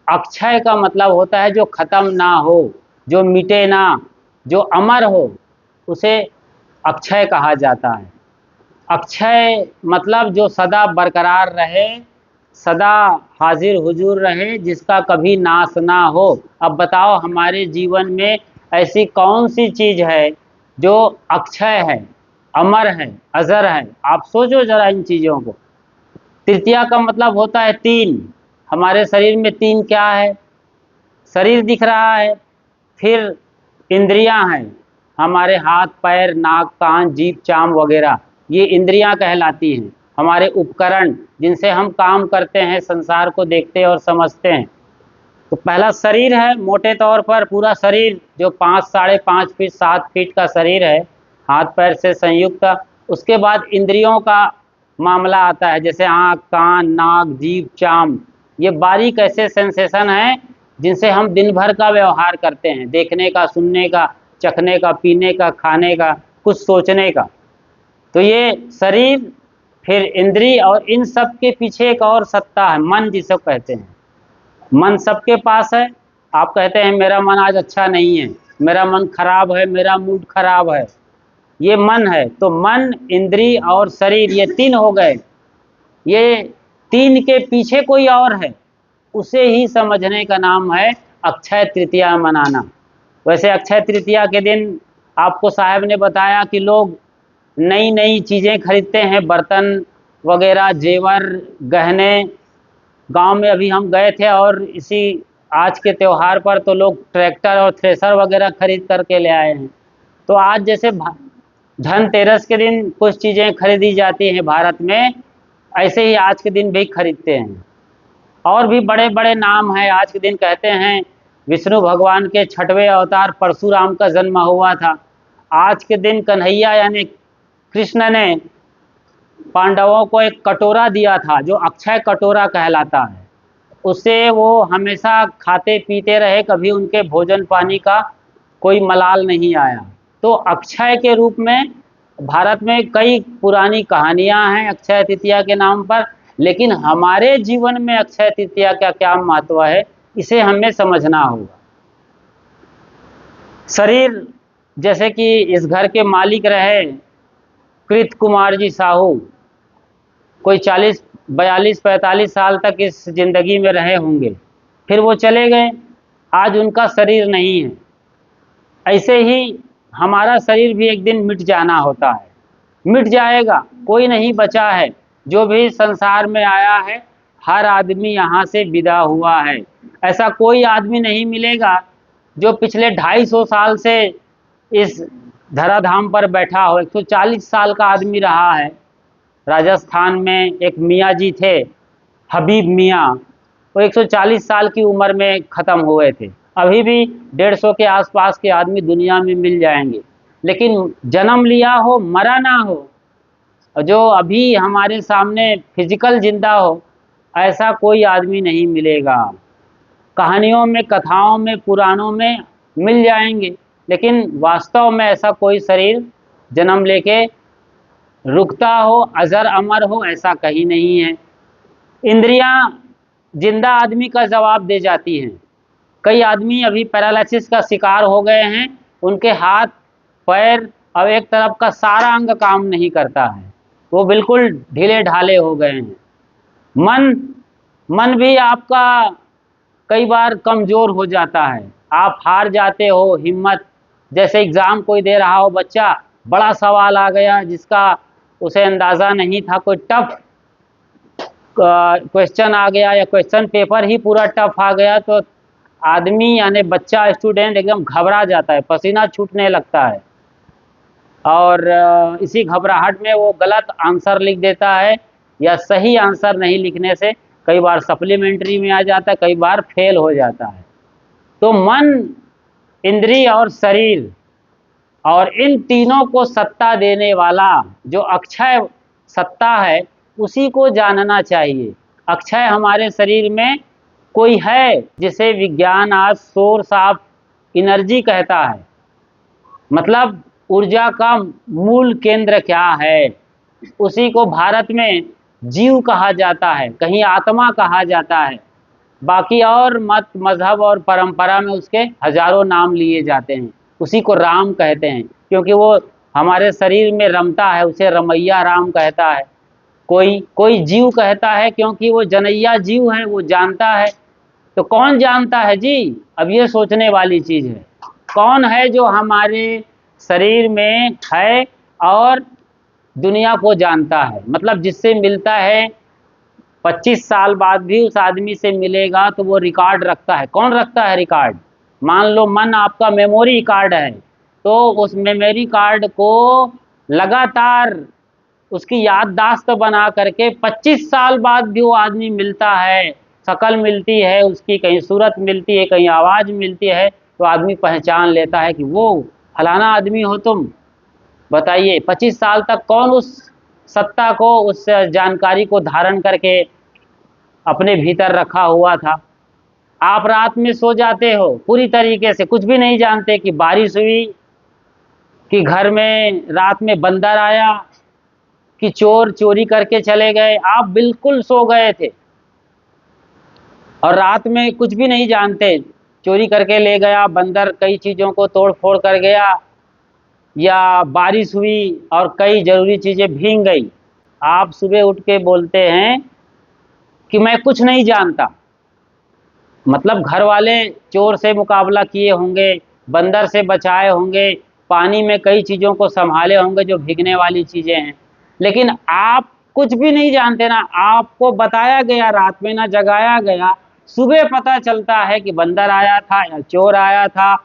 अक्षय का मतलब होता है जो खत्म ना हो, जो मिटे ना, जो अमर हो, उसे अक्षय कहा जाता है। अक्षय मतलब जो सदा बरकरार रहे, सदा हाजिर हुजूर रहे, जिसका कभी नाश ना हो। अब बताओ हमारे जीवन में ऐसी कौन सी चीज है जो अक्षय है, अमर है, अजर है? आप सोचो जरा इन चीजों को। तृतीया का मतलब होता है तीन। हमारे शरीर में तीन क्या है? शरीर दिख रहा है, फिर इंद्रियां हैं, हमारे हाथ पैर नाक कान जीभ चाम वगैरह, ये इंद्रियां कहलाती हैं। हमारे उपकरण जिनसे हम काम करते हैं, संसार को देखते हैं और समझते हैं। तो पहला शरीर है, मोटे तौर पर पूरा शरीर जो 5 साढ़े 5 फीट 7 फीट का शरीर है, हाथ पैर से संयुक्त। उसके बाद इंद्रियों का मामला आता है, जैसे आँख कान नाक जीभ चाम। ये बारीक ऐसे सेंसेशन हैं जिनसे हम दिन भर का व्यवहार करते हैं, देखने का, सुनने का, चखने का, पीने का, खाने का, कुछ सोचने का। तो ये शरीर, फिर इंद्री, और इन सब के पीछे एक और सत्ता है, मन जिसे कहते हैं। मन सबके पास है। आप कहते हैं मेरा मन आज अच्छा नहीं है, मेरा मन खराब है, मेरा मूड खराब है, ये मन है। तो मन, इंद्री और शरीर, ये तीन हो गए। ये तीन के पीछे कोई और है, उसे ही समझने का नाम है अक्षय तृतीया मनाना। वैसे अक्षय तृतीया के दिन आपको साहब ने बताया कि लोग नई नई चीज़ें खरीदते हैं, बर्तन वगैरह, जेवर, गहने। गांव में अभी हम गए थे और इसी आज के त्यौहार पर तो लोग ट्रैक्टर और थ्रेसर वगैरह खरीद करके ले आए हैं। तो आज जैसे धनतेरस के दिन कुछ चीज़ें खरीदी जाती हैं भारत में, ऐसे ही आज के दिन भी खरीदते हैं। और भी बड़े बड़े नाम हैं। आज के दिन कहते हैं विष्णु भगवान के 6वें अवतार परशुराम का जन्म हुआ था। आज के दिन कन्हैया यानी कृष्ण ने पांडवों को एक कटोरा दिया था जो अक्षय कटोरा कहलाता है। उससे वो हमेशा खाते पीते रहे, कभी उनके भोजन पानी का कोई मलाल नहीं आया। तो अक्षय के रूप में भारत में कई पुरानी कहानियां हैं अक्षय तृतीया के नाम पर। लेकिन हमारे जीवन में अक्षय तृतीया का क्या महत्व है, इसे हमें समझना होगा। शरीर, जैसे कि इस घर के मालिक रहे कृत कुमार जी साहू, कोई 40 42 45 साल तक इस जिंदगी में रहे होंगे, फिर वो चले गए, आज उनका शरीर नहीं है। ऐसे ही हमारा शरीर भी एक दिन मिट जाना होता है, मिट जाएगा, कोई नहीं बचा है। जो भी संसार में आया है, हर आदमी यहाँ से विदा हुआ है। ऐसा कोई आदमी नहीं मिलेगा जो पिछले 250 साल से इस धराधाम पर बैठा हो। 140 साल का आदमी रहा है। राजस्थान में एक मियाँ जी थे, हबीब मियाँ, वो 140 साल की उम्र में ख़त्म हुए थे। अभी भी 150 के आसपास के आदमी दुनिया में मिल जाएंगे, लेकिन जन्म लिया हो मरा ना हो, जो अभी हमारे सामने फिजिकल जिंदा हो, ऐसा कोई आदमी नहीं मिलेगा। कहानियों में, कथाओं में, पुराणों में मिल जाएंगे, लेकिन वास्तव में ऐसा कोई शरीर जन्म लेके रुकता हो, अजर अमर हो, ऐसा कहीं नहीं है। इंद्रियां जिंदा आदमी का जवाब दे जाती हैं। कई आदमी अभी पैरालिसिस का शिकार हो गए हैं, उनके हाथ पैर और एक तरफ का सारा अंग काम नहीं करता है, वो बिल्कुल ढीले ढाले हो गए हैं। मन मन भी आपका कई बार कमज़ोर हो जाता है, आप हार जाते हो हिम्मत। जैसे एग्ज़ाम कोई दे रहा हो बच्चा, बड़ा सवाल आ गया जिसका उसे अंदाज़ा नहीं था, कोई टफ क्वेश्चन आ गया या क्वेश्चन पेपर ही पूरा टफ आ गया, तो आदमी यानी बच्चा, स्टूडेंट एकदम घबरा जाता है, पसीना छूटने लगता है, और इसी घबराहट में वो गलत आंसर लिख देता है, या सही आंसर नहीं लिखने से कई बार सप्लीमेंट्री में आ जाता है, कई बार फेल हो जाता है। तो मन, इंद्रिय और शरीर, और इन तीनों को सत्ता देने वाला जो अक्षय सत्ता है, उसी को जानना चाहिए। अक्षय हमारे शरीर में कोई है जिसे विज्ञान आज सोर्स ऑफ एनर्जी कहता है। मतलब ऊर्जा का मूल केंद्र क्या है, उसी को भारत में जीव कहा जाता है, कहीं आत्मा कहा जाता है। बाकी और मत मजहब और परंपरा में उसके हजारों नाम लिए जाते हैं। उसी को राम कहते हैं क्योंकि वो हमारे शरीर में रमता है, उसे रमैया राम कहता है। कोई कोई जीव कहता है क्योंकि वो जनैया जीव है, वो जानता है। तो कौन जानता है जी? अब ये सोचने वाली चीज है। कौन है जो हमारे शरीर में है और दुनिया को जानता है? मतलब जिससे मिलता है, 25 साल बाद भी उस आदमी से मिलेगा तो वो रिकॉर्ड रखता है। कौन रखता है रिकॉर्ड? मान लो मन आपका मेमोरी कार्ड है, तो उस मेमोरी कार्ड को लगातार उसकी याददाश्त बना करके 25 साल बाद भी वो आदमी मिलता है, शक्ल मिलती है उसकी, कहीं सूरत मिलती है, कहीं आवाज़ मिलती है, तो आदमी पहचान लेता है कि वो फलाना आदमी हो तुम। बताइए 25 साल तक कौन उस सत्ता को, उस जानकारी को धारण करके अपने भीतर रखा हुआ था। आप रात में सो जाते हो पूरी तरीके से, कुछ भी नहीं जानते कि बारिश हुई, कि घर में रात में बंदर आया, कि चोर चोरी करके चले गए। आप बिल्कुल सो गए थे और रात में कुछ भी नहीं जानते, चोरी करके ले गया, बंदर कई चीज़ों को तोड़ फोड़ कर गया, या बारिश हुई और कई ज़रूरी चीज़ें भीग गई। आप सुबह उठ के बोलते हैं कि मैं कुछ नहीं जानता। मतलब घर वाले चोर से मुकाबला किए होंगे, बंदर से बचाए होंगे, पानी में कई चीज़ों को संभाले होंगे जो भीगने वाली चीज़ें हैं, लेकिन आप कुछ भी नहीं जानते ना। आपको बताया गया रात में, ना जगाया गया, सुबह पता चलता है कि बंदर आया था या चोर आया था,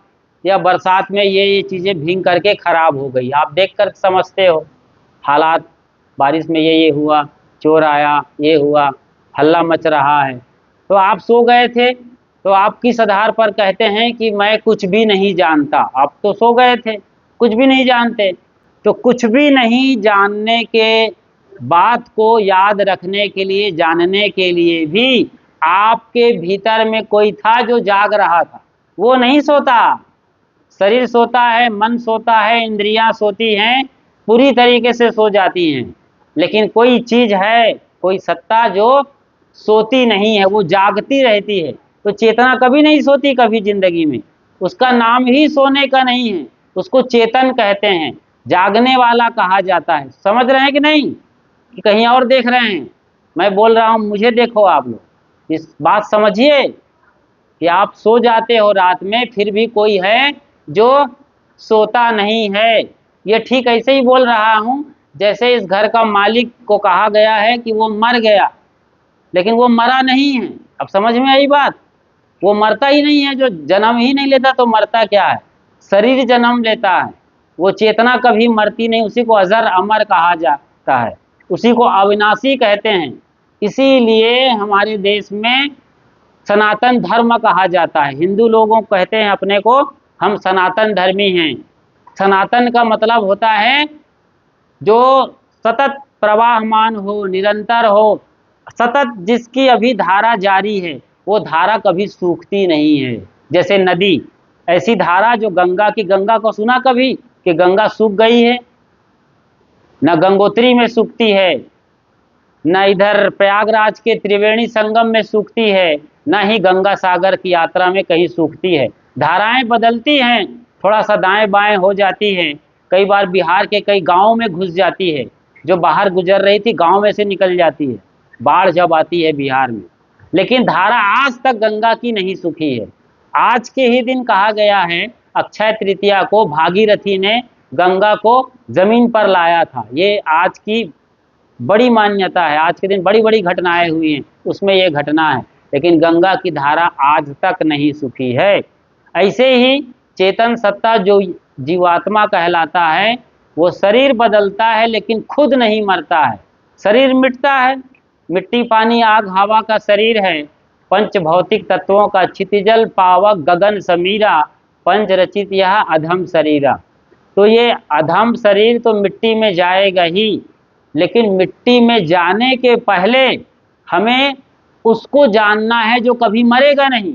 या बरसात में ये चीज़ें भीग करके खराब हो गई। आप देख कर समझते हो हालात, बारिश में ये हुआ, चोर आया, ये हुआ, हल्ला मच रहा है। तो आप सो गए थे, तो आप किस आधार पर कहते हैं कि मैं कुछ भी नहीं जानता? आप तो सो गए थे, कुछ भी नहीं जानते। तो कुछ भी नहीं जानने के बात को याद रखने के लिए, जानने के लिए भी आपके भीतर में कोई था जो जाग रहा था। वो नहीं सोता। शरीर सोता है, मन सोता है, इंद्रियां सोती हैं, पूरी तरीके से सो जाती हैं, लेकिन कोई चीज है, कोई सत्ता जो सोती नहीं है, वो जागती रहती है। तो चेतना कभी नहीं सोती कभी जिंदगी में, उसका नाम ही सोने का नहीं है, उसको चेतन कहते हैं, जागने वाला कहा जाता है। समझ रहे हैं कि नहीं, कि कहीं और देख रहे हैं? मैं बोल रहा हूँ, मुझे देखो आप लोग, इस बात समझिए कि आप सो जाते हो रात में, फिर भी कोई है जो सोता नहीं है। ये ठीक ऐसे ही बोल रहा हूँ जैसे इस घर का मालिक को कहा गया है कि वो मर गया, लेकिन वो मरा नहीं है। अब समझ में आई बात? वो मरता ही नहीं है, जो जन्म ही नहीं लेता तो मरता क्या है? शरीर जन्म लेता है, वो चेतना कभी मरती नहीं। उसी को अजर अमर कहा जाता है, उसी को अविनाशी कहते हैं। इसीलिए हमारे देश में सनातन धर्म कहा जाता है। हिंदू लोगों को कहते हैं अपने को, हम सनातन धर्मी हैं। सनातन का मतलब होता है जो सतत प्रवाहमान हो, निरंतर हो, सतत जिसकी अभी धारा जारी है, वो धारा कभी सूखती नहीं है। जैसे नदी, ऐसी धारा जो गंगा की, गंगा को सुना कभी कि गंगा सूख गई है? न गंगोत्री में सूखती है, न इधर प्रयागराज के त्रिवेणी संगम में सूखती है, न ही गंगा सागर की यात्रा में कहीं सूखती है। धाराएं बदलती हैं, थोड़ा सा दाएं बाएं हो जाती है, कई बार बिहार के कई गांवों में घुस जाती है, जो बाहर गुजर रही थी गांव में से निकल जाती है, बाढ़ जब आती है बिहार में। लेकिन धारा आज तक गंगा की नहीं सूखी है। आज के ही दिन कहा गया है, अक्षय तृतीया को भागीरथी ने गंगा को जमीन पर लाया था। ये आज की बड़ी मान्यता है, आज के दिन बड़ी बड़ी घटनाएं हुई हैं, उसमें ये घटना है। लेकिन गंगा की धारा आज तक नहीं सूखी है। ऐसे ही चेतन सत्ता जो जीवात्मा कहलाता है, वो शरीर बदलता है लेकिन खुद नहीं मरता है। शरीर मिटता है, मिट्टी पानी आग हवा का शरीर है, पंच भौतिक तत्वों का क्षितिजल पावक गगन समीरा, पंच रचित यह अधम शरीरा। तो ये अधम शरीर तो मिट्टी में जाएगा ही, लेकिन मिट्टी में जाने के पहले हमें उसको जानना है जो कभी मरेगा नहीं।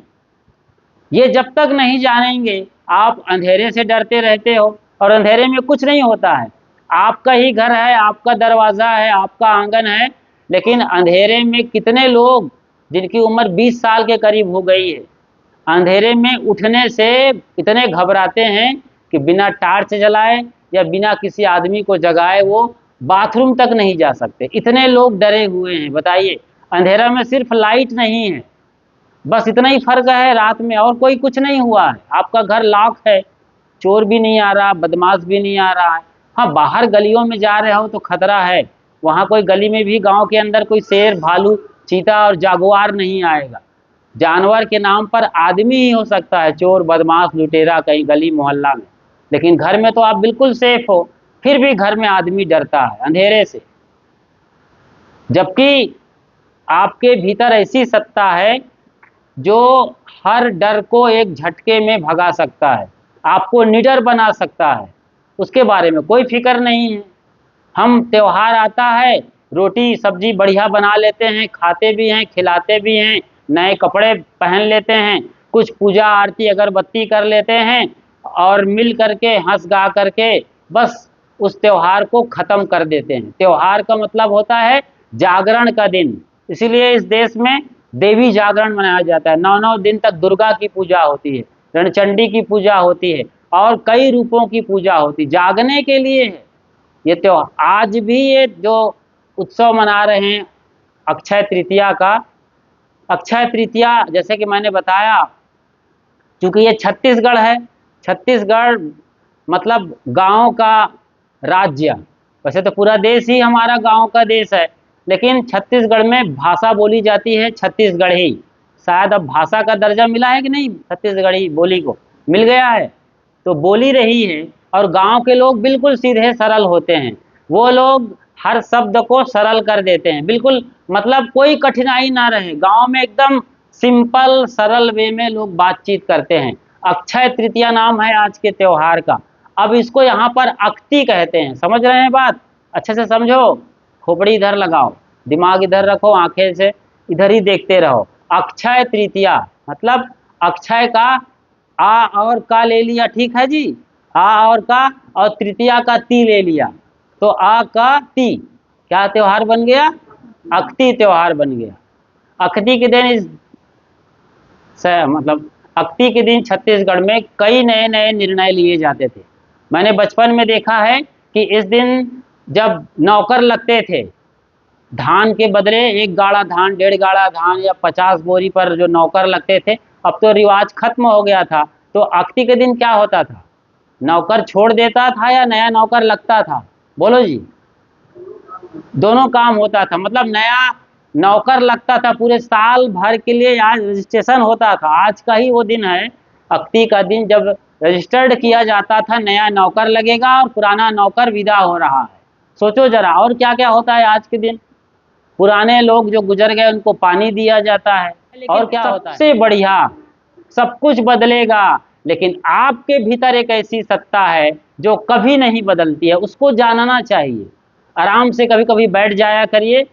ये जब तक नहीं जानेंगे, आप अंधेरे से डरते रहते हो, और अंधेरे में कुछ नहीं होता है। आपका ही घर है, आपका दरवाज़ा है, आपका आंगन है, लेकिन अंधेरे में कितने लोग जिनकी उम्र 20 साल के करीब हो गई है, अंधेरे में उठने से इतने घबराते हैं कि बिना टार्च जलाए या बिना किसी आदमी को जगाए वो बाथरूम तक नहीं जा सकते। इतने लोग डरे हुए हैं। बताइए, अंधेरा में सिर्फ लाइट नहीं है, बस इतना ही फर्क है रात में, और कोई कुछ नहीं हुआ है। आपका घर लॉक है, चोर भी नहीं आ रहा, बदमाश भी नहीं आ रहा है। हाँ, बाहर गलियों में जा रहे हो तो खतरा है। वहाँ कोई गली में भी गांव के अंदर कोई शेर, भालू, चीता और जागुआर नहीं आएगा। जानवर के नाम पर आदमी ही हो सकता है चोर, बदमाश, लुटेरा कहीं गली मोहल्ला में, लेकिन घर में तो आप बिल्कुल सेफ हो। फिर भी घर में आदमी डरता है अंधेरे से, जबकि आपके भीतर ऐसी सत्ता है जो हर डर को एक झटके में भगा सकता है, आपको निडर बना सकता है। उसके बारे में कोई फिक्र नहीं है। हम त्योहार आता है, रोटी सब्जी बढ़िया बना लेते हैं, खाते भी हैं, खिलाते भी हैं, नए कपड़े पहन लेते हैं, कुछ पूजा आरती अगरबत्ती कर लेते हैं और मिल करके हंस गा करके बस उस त्योहार को ख़त्म कर देते हैं। त्योहार का मतलब होता है जागरण का दिन, इसीलिए इस देश में देवी जागरण मनाया जाता है। 9 दिन तक दुर्गा की पूजा होती है, रणचंडी की पूजा होती है और कई रूपों की पूजा होती है, जागने के लिए है ये त्योहार। आज भी ये जो उत्सव मना रहे हैं अक्षय तृतीया का, अक्षय तृतीया जैसे कि मैंने बताया, क्योंकि ये छत्तीसगढ़ है, छत्तीसगढ़ मतलब गांव का राज्य। वैसे तो पूरा देश ही हमारा गांव का देश है, लेकिन छत्तीसगढ़ में भाषा बोली जाती है छत्तीसगढ़ी। शायद अब भाषा का दर्जा मिला है कि नहीं, छत्तीसगढ़ी बोली को मिल गया है, तो बोली रही है। और गांव के लोग बिल्कुल सीधे सरल होते हैं, वो लोग हर शब्द को सरल कर देते हैं, बिल्कुल मतलब कोई कठिनाई ना रहे। गांव में एकदम सिंपल सरल वे में लोग बातचीत करते हैं। अक्षय तृतीया नाम है आज के त्योहार का। अब इसको यहाँ पर अक्ति कहते हैं, समझ रहे हैं बात? अच्छे से समझो, खोपड़ी इधर लगाओ, दिमाग इधर रखो, आंखें से इधर ही देखते रहो। अक्षय तृतीया मतलब अक्षय का आ और का ले लिया, ठीक है जी, आ और का, और तृतीया का ती ले लिया, तो आ का ती क्या त्योहार बन गया? अक्ति त्योहार बन गया। अक्ति के दिन मतलब अक्ति के दिन छत्तीसगढ़ में कई नए नए निर्णय लिए जाते थे। मैंने बचपन में देखा है कि इस दिन जब नौकर लगते थे, धान के बदले 1 गाड़ा धान, 1.5 गाड़ा धान या 50 बोरी पर जो नौकर लगते थे, अब तो रिवाज खत्म हो गया था। तो अक्ति के दिन क्या होता था? नौकर छोड़ देता था या नया नौकर लगता था? बोलो जी। दोनों काम होता था, मतलब नया नौकर लगता था, पूरे साल भर के लिए आज रजिस्ट्रेशन होता था। आज का ही वो दिन है अक्ति का दिन, जब रजिस्टर्ड किया जाता था, नया नौकर लगेगा और पुराना नौकर विदा हो रहा है। सोचो जरा, और क्या क्या होता है आज के दिन। पुराने लोग जो गुजर गए उनको पानी दिया जाता है, और क्या होता है? सबसे बढ़िया, सब कुछ बदलेगा, लेकिन आपके भीतर एक ऐसी सत्ता है जो कभी नहीं बदलती है, उसको जानना चाहिए। आराम से कभी कभी बैठ जाया करिए,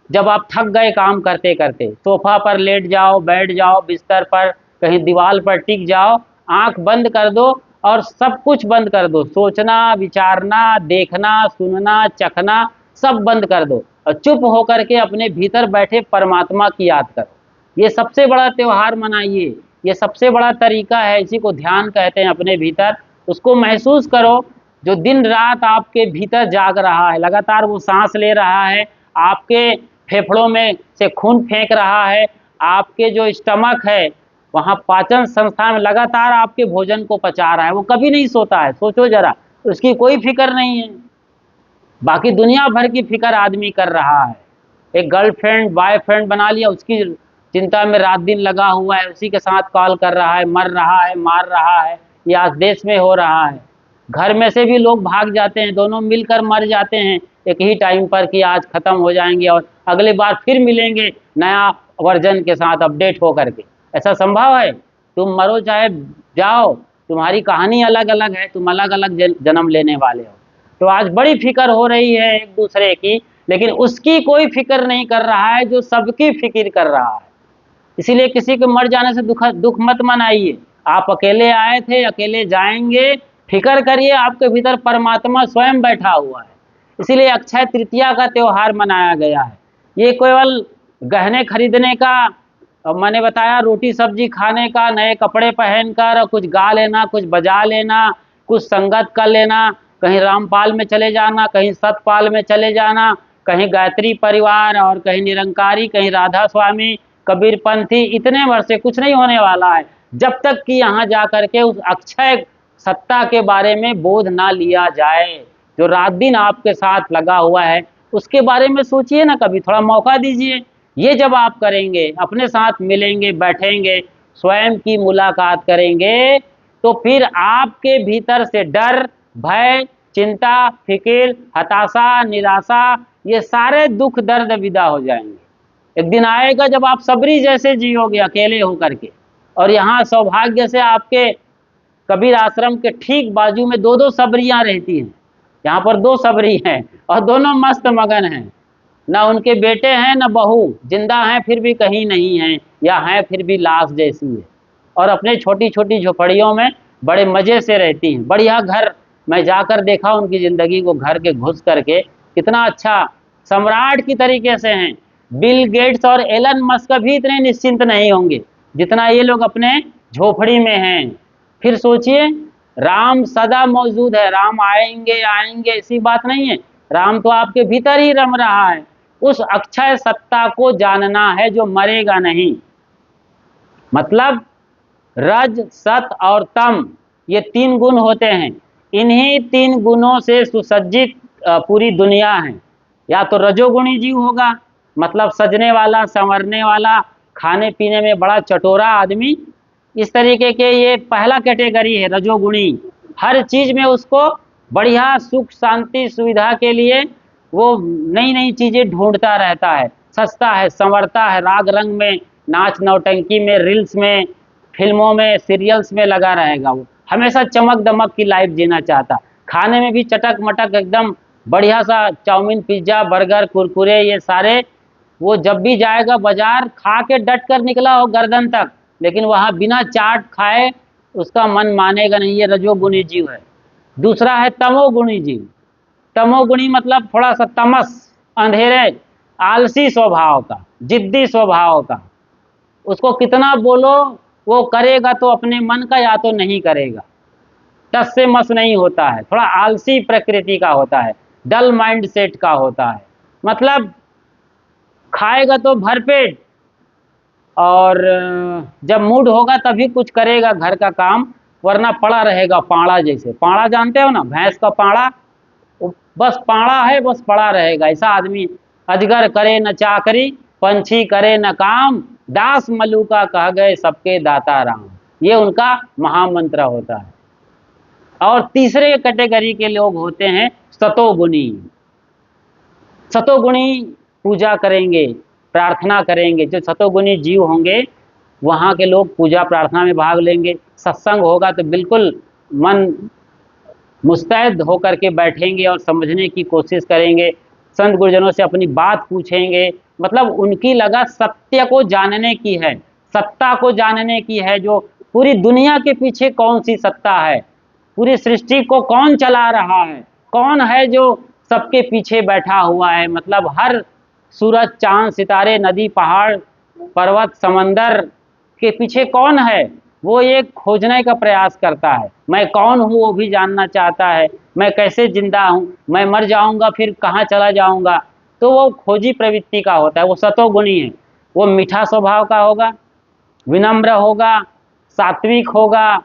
जब आप थक गए काम करते करते, सोफा पर लेट जाओ, बैठ जाओ, बिस्तर पर, कहीं दीवार पर टिक जाओ, आंख बंद कर दो और सब कुछ बंद कर दो, सोचना, विचारना, देखना, सुनना, चखना, सब बंद कर दो और चुप होकर के अपने भीतर बैठे परमात्मा की याद करो। ये सबसे बड़ा त्योहार मनाइए, ये सबसे बड़ा तरीका है, इसी को ध्यान कहते हैं। अपने भीतर उसको महसूस करो, जो दिन रात आपके भीतर जाग रहा है, लगातार वो सांस ले रहा है, आपके फेफड़ों में से खून फेंक रहा है, आपके जो स्टमक है वहाँ पाचन संस्था में लगातार आपके भोजन को पचा रहा है, वो कभी नहीं सोता है। सोचो जरा, उसकी कोई फिक्र नहीं है। बाकी दुनिया भर की फिक्र आदमी कर रहा है, एक गर्लफ्रेंड बॉयफ्रेंड बना लिया, उसकी चिंता में रात दिन लगा हुआ है, उसी के साथ कॉल कर रहा है, मर रहा है, मार रहा है, ये आज देश में हो रहा है। घर में से भी लोग भाग जाते हैं, दोनों मिलकर मर जाते हैं एक ही टाइम पर कि आज ख़त्म हो जाएंगे और अगले बार फिर मिलेंगे नया वर्जन के साथ अपडेट हो करके। ऐसा संभव है? तुम मरो चाहे जाओ, तुम्हारी कहानी अलग अलग है, तुम अलग अलग जन्म लेने वाले हो। तो आज बड़ी फिक्र हो रही है एक दूसरे की, लेकिन उसकी कोई फिक्र नहीं कर रहा है जो सबकी फिक्र कर रहा है। इसीलिए किसी के मर जाने से दुख मत मनाइए। आप अकेले आए थे, अकेले जाएंगे, फिक्र करिए, आपके भीतर परमात्मा स्वयं बैठा हुआ है। इसीलिए अक्षय तृतीया का त्यौहार मनाया गया है। ये केवल गहने खरीदने का, और मैंने बताया रोटी सब्जी खाने का, नए कपड़े पहनकर कुछ गा लेना, कुछ बजा लेना, कुछ संगत कर लेना, कहीं रामपाल में चले जाना, कहीं सतपाल में चले जाना, कहीं गायत्री परिवार और कहीं निरंकारी, कहीं राधा स्वामी, कबीर पंथी। इतने वर्ष से कुछ नहीं होने वाला है जब तक कि यहाँ जा करके उस अक्षय सत्ता के बारे में बोध ना लिया जाए। जो रात दिन आपके साथ लगा हुआ है उसके बारे में सोचिए ना, कभी थोड़ा मौका दीजिए। ये जब आप करेंगे, अपने साथ मिलेंगे, बैठेंगे, स्वयं की मुलाकात करेंगे, तो फिर आपके भीतर से डर, भय, चिंता, फिक्र, हताशा, निराशा, ये सारे दुख दर्द विदा हो जाएंगे। एक दिन आएगा जब आप सबरी जैसे जियोगे अकेले होकर के, और यहाँ सौभाग्य से आपके कबीर आश्रम के ठीक बाजू में दो दो सबरियां रहती हैं। यहाँ पर दो सबरी हैं और दोनों मस्त मगन हैं, ना उनके बेटे हैं ना बहू, जिंदा हैं फिर भी कहीं नहीं हैं, या हैं फिर भी लाश जैसी है, और अपने छोटी छोटी झोपड़ियों में बड़े मजे से रहती हैं। बढ़िया घर, मैं जाकर देखा उनकी जिंदगी को, घर के घुस करके कितना अच्छा सम्राट की तरीके से हैं। बिल गेट्स और एलन मस्क भी इतने निश्चिंत नहीं होंगे जितना ये लोग अपने झोपड़ी में हैं। फिर सोचिए, राम सदा मौजूद है, राम आएंगे आएंगे ऐसी बात नहीं है, राम तो आपके भीतर ही रम रहा है। उस अक्षय सत्ता को जानना है जो मरेगा नहीं। मतलब रज, सत और तम, ये तीन गुण होते हैं। इन्हीं तीन गुणों से सुसज्जित पूरी दुनिया है। या तो रजोगुणी जीव होगा, मतलब सजने वाला, संवरने वाला, खाने पीने में बड़ा चटोरा आदमी, इस तरीके के, ये पहला कैटेगरी है रजोगुणी। हर चीज में उसको बढ़िया सुख शांति सुविधा के लिए वो नई नई चीजें ढूंढता रहता है, सस्ता है, संवरता है, राग रंग में, नाच नौटंकी में, रील्स में, फिल्मों में, सीरियल्स में लगा रहेगा। वो हमेशा चमक दमक की लाइफ जीना चाहता। खाने में भी चटक मटक एकदम बढ़िया सा चाउमीन, पिज्जा, बर्गर, कुरकुरे, ये सारे। वो जब भी जाएगा बाजार, खा के डट कर निकला हो गर्दन तक, लेकिन वहाँ बिना चाट खाए उसका मन मानेगा नहीं। ये रजोगुणी जीव है। दूसरा है तमोगुणी जीव। तमोगुणी मतलब थोड़ा सा तमस, अंधेरे, आलसी स्वभाव का, जिद्दी स्वभाव का। उसको कितना बोलो वो करेगा तो अपने मन का, या तो नहीं करेगा। टस से मस नहीं होता है, थोड़ा आलसी प्रकृति का होता है, डल माइंड सेट का होता है। मतलब खाएगा तो भरपेट, और जब मूड होगा तभी कुछ करेगा घर का काम, वरना पड़ा रहेगा पाड़ा जैसे। पाड़ा जानते हो ना, भैंस का पाड़ा, बस पाड़ा है, बस पड़ा रहेगा ऐसा आदमी। अजगर करे न चाकरी, पंछी करे न काम, दास मलूका कह गए सबके दाता राम। ये उनका महामंत्र होता है। और तीसरे कैटेगरी के लोग होते हैं सतोगुणी। सतोगुणी पूजा करेंगे, प्रार्थना करेंगे। जो सतोगुणी जीव होंगे वहाँ के लोग पूजा प्रार्थना में भाग लेंगे। सत्संग होगा तो बिल्कुल मन मुस्तैद होकर के बैठेंगे और समझने की कोशिश करेंगे, संत गुरुजनों से अपनी बात पूछेंगे। मतलब उनकी लगा सत्य को जानने की है, सत्ता को जानने की है। जो पूरी दुनिया के पीछे कौन सी सत्ता है, पूरी सृष्टि को कौन चला रहा है, कौन है जो सबके पीछे बैठा हुआ है। मतलब हर सूरज, चांद, सितारे, नदी, पहाड़, पर्वत, समंदर के पीछे कौन है, वो ये खोजने का प्रयास करता है। मैं कौन हूँ वो भी जानना चाहता है, मैं कैसे जिंदा हूँ, मैं मर जाऊंगा फिर कहाँ चला जाऊंगा। तो वो खोजी प्रवृत्ति का होता है, वो सतोगुणी है। वो मीठा स्वभाव का होगा, विनम्र होगा, सात्विक होगा,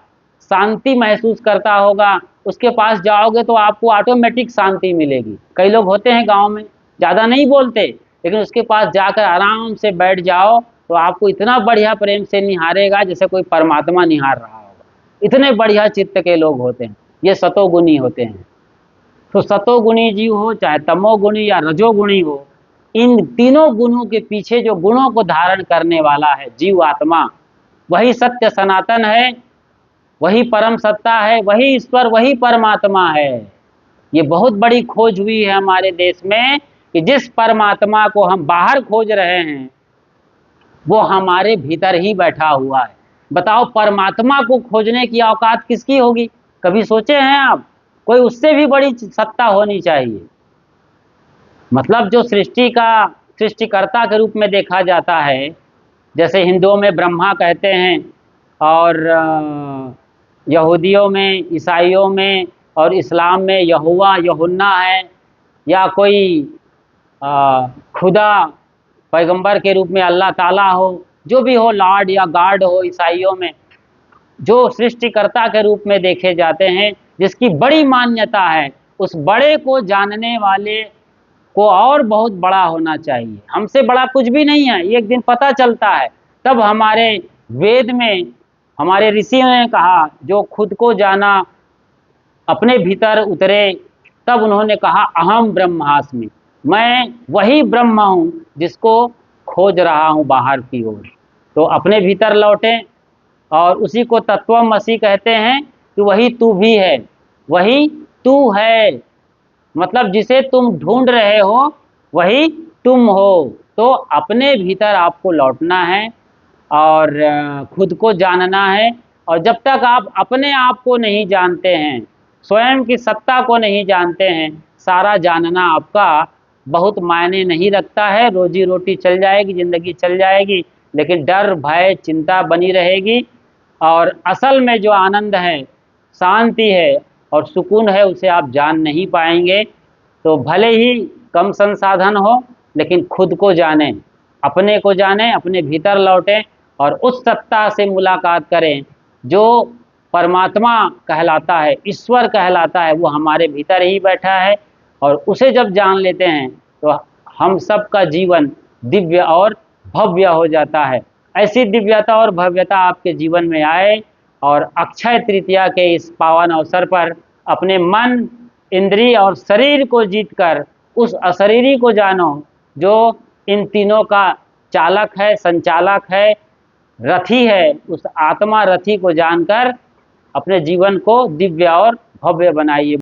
शांति महसूस करता होगा। उसके पास जाओगे तो आपको ऑटोमेटिक शांति मिलेगी। कई लोग होते हैं गांव में, ज़्यादा नहीं बोलते, लेकिन उसके पास जाकर आराम से बैठ जाओ तो आपको इतना बढ़िया प्रेम से निहारेगा जैसे कोई परमात्मा निहार रहा होगा। इतने बढ़िया चित्त के लोग होते हैं, ये सतोगुणी होते हैं। तो सतोगुणी जीव हो चाहे तमोगुणी या रजोगुणी हो, इन तीनों गुणों के पीछे जो गुणों को धारण करने वाला है जीव आत्मा, वही सत्य सनातन है, वही परम सत्ता है, वही ईश्वर, वही परमात्मा है। ये बहुत बड़ी खोज हुई है हमारे देश में कि जिस परमात्मा को हम बाहर खोज रहे हैं वो हमारे भीतर ही बैठा हुआ है। बताओ, परमात्मा को खोजने की औकात किसकी होगी? कभी सोचे हैं आप? कोई उससे भी बड़ी सत्ता होनी चाहिए। मतलब जो सृष्टि का सृष्टिकर्ता के रूप में देखा जाता है। जैसे हिंदुओं में ब्रह्मा कहते हैं, और यहूदियों में, ईसाइयों में और इस्लाम में यहोवा यूहन्ना है, या कोई खुदा पैगंबर के रूप में अल्लाह ताला हो, जो भी हो, लॉर्ड या गॉड हो ईसाइयों में, जो सृष्टिकर्ता के रूप में देखे जाते हैं, जिसकी बड़ी मान्यता है, उस बड़े को जानने वाले को और बहुत बड़ा होना चाहिए। हमसे बड़ा कुछ भी नहीं है, एक दिन पता चलता है। तब हमारे वेद में हमारे ऋषियों ने कहा, जो खुद को जाना, अपने भीतर उतरे, तब उन्होंने कहा अहम ब्रह्मास्मि, मैं वही ब्रह्म हूँ जिसको खोज रहा हूँ बाहर की ओर। तो अपने भीतर लौटें, और उसी को तत्वमसि कहते हैं कि वही तू भी है, वही तू है, मतलब जिसे तुम ढूंढ रहे हो वही तुम हो। तो अपने भीतर आपको लौटना है और खुद को जानना है। और जब तक आप अपने आप को नहीं जानते हैं, स्वयं की सत्ता को नहीं जानते हैं, सारा जानना आपका बहुत मायने नहीं रखता है। रोजी रोटी चल जाएगी, ज़िंदगी चल जाएगी, लेकिन डर, भय, चिंता बनी रहेगी। और असल में जो आनंद है, शांति है और सुकून है, उसे आप जान नहीं पाएंगे। तो भले ही कम संसाधन हो, लेकिन खुद को जानें, अपने को जानें, अपने भीतर लौटें और उस सत्ता से मुलाकात करें जो परमात्मा कहलाता है, ईश्वर कहलाता है। वो हमारे भीतर ही बैठा है, और उसे जब जान लेते हैं तो हम सब का जीवन दिव्य और भव्य हो जाता है। ऐसी दिव्यता और भव्यता आपके जीवन में आए, और अक्षय तृतीया के इस पावन अवसर पर अपने मन, इंद्रिय और शरीर को जीतकर उस अशरीरी को जानो, जो इन तीनों का चालक है, संचालक है, रथी है। उस आत्मा रथी को जानकर अपने जीवन को दिव्य और भव्य बनाइए।